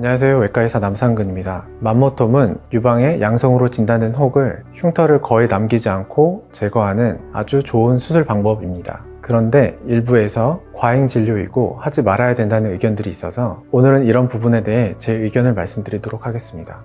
안녕하세요. 외과의사 남상근입니다. 맘모톰은 유방의 양성으로 진단된 혹을 흉터를 거의 남기지 않고 제거하는 아주 좋은 수술 방법입니다. 그런데 일부에서 과잉 진료이고 하지 말아야 된다는 의견들이 있어서 오늘은 이런 부분에 대해 제 의견을 말씀드리도록 하겠습니다.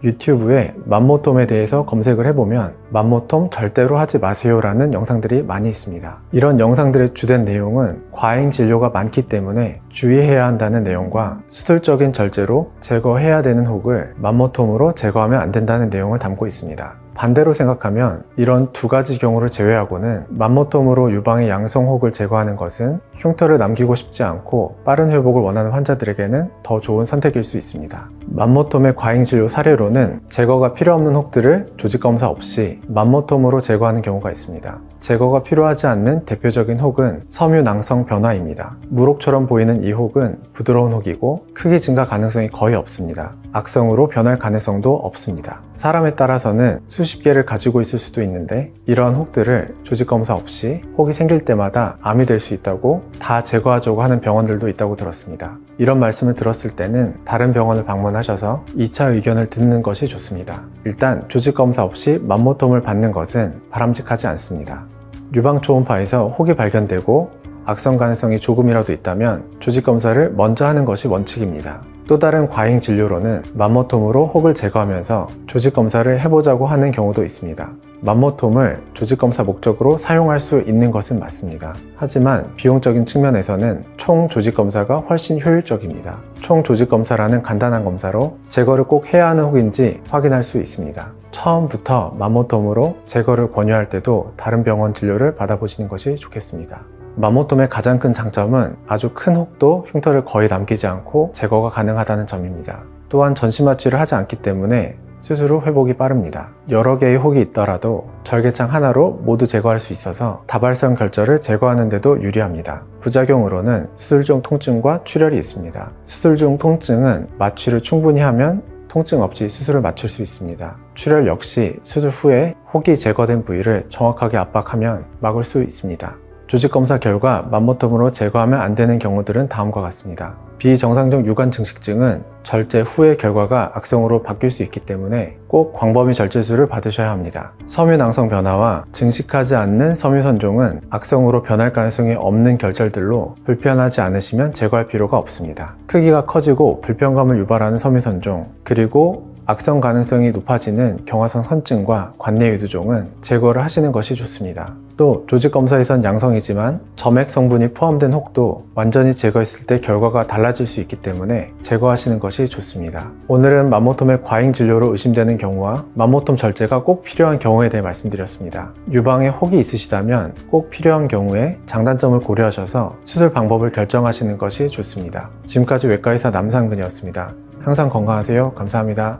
유튜브에 맘모톰에 대해서 검색을 해보면 맘모톰 절대로 하지 마세요 라는 영상들이 많이 있습니다. 이런 영상들의 주된 내용은 과잉 진료가 많기 때문에 주의해야 한다는 내용과 수술적인 절제로 제거해야 되는 혹을 맘모톰으로 제거하면 안 된다는 내용을 담고 있습니다. 반대로 생각하면 이런 두 가지 경우를 제외하고는 맘모톰으로 유방의 양성 혹을 제거하는 것은 흉터를 남기고 싶지 않고 빠른 회복을 원하는 환자들에게는 더 좋은 선택일 수 있습니다. 맘모톰의 과잉 진료 사례로는 제거가 필요 없는 혹들을 조직 검사 없이 맘모톰으로 제거하는 경우가 있습니다. 제거가 필요하지 않는 대표적인 혹은 섬유낭성 변화입니다. 물혹처럼 보이는 이 혹은 부드러운 혹이고 크기 증가 가능성이 거의 없습니다. 악성으로 변할 가능성도 없습니다. 사람에 따라서는 수십 개를 가지고 있을 수도 있는데 이러한 혹들을 조직 검사 없이 혹이 생길 때마다 암이 될 수 있다고 다 제거하자고 하는 병원들도 있다고 들었습니다. 이런 말씀을 들었을 때는 다른 병원을 방문하셔서 2차 의견을 듣는 것이 좋습니다. 일단 조직 검사 없이 맘모톰을 받는 것은 바람직하지 않습니다. 유방 초음파에서 혹이 발견되고 악성 가능성이 조금이라도 있다면 조직 검사를 먼저 하는 것이 원칙입니다. 또 다른 과잉 진료로는 맘모톰으로 혹을 제거하면서 조직 검사를 해보자고 하는 경우도 있습니다. 맘모톰을 조직 검사 목적으로 사용할 수 있는 것은 맞습니다. 하지만 비용적인 측면에서는 총 조직 검사가 훨씬 효율적입니다. 총 조직 검사라는 간단한 검사로 제거를 꼭 해야 하는 혹인지 확인할 수 있습니다. 처음부터 맘모톰으로 제거를 권유할 때도 다른 병원 진료를 받아보시는 것이 좋겠습니다. 맘모톰의 가장 큰 장점은 아주 큰 혹도 흉터를 거의 남기지 않고 제거가 가능하다는 점입니다. 또한 전신마취를 하지 않기 때문에 수술 후 회복이 빠릅니다. 여러 개의 혹이 있더라도 절개창 하나로 모두 제거할 수 있어서 다발성 결절을 제거하는 데도 유리합니다. 부작용으로는 수술 중 통증과 출혈이 있습니다. 수술 중 통증은 마취를 충분히 하면 통증 없이 수술을 마칠 수 있습니다. 출혈 역시 수술 후에 혹이 제거된 부위를 정확하게 압박하면 막을 수 있습니다. 조직 검사 결과 맘모톰으로 제거하면 안 되는 경우들은 다음과 같습니다. 비정상적 유관 증식증은 절제 후의 결과가 악성으로 바뀔 수 있기 때문에 꼭 광범위 절제술을 받으셔야 합니다. 섬유낭성 변화와 증식하지 않는 섬유선종은 악성으로 변할 가능성이 없는 결절들로 불편하지 않으시면 제거할 필요가 없습니다. 크기가 커지고 불편감을 유발하는 섬유선종, 그리고 악성 가능성이 높아지는 경화성 선증과 관내유두종은 제거를 하시는 것이 좋습니다. 또 조직검사에선 양성이지만 점액 성분이 포함된 혹도 완전히 제거했을 때 결과가 달라질 수 있기 때문에 제거하시는 것이 좋습니다. 오늘은 맘모톰의 과잉 진료로 의심되는 경우와 맘모톰 절제가 꼭 필요한 경우에 대해 말씀드렸습니다. 유방에 혹이 있으시다면 꼭 필요한 경우에 장단점을 고려하셔서 수술 방법을 결정하시는 것이 좋습니다. 지금까지 외과의사 남상근이었습니다. 항상 건강하세요. 감사합니다.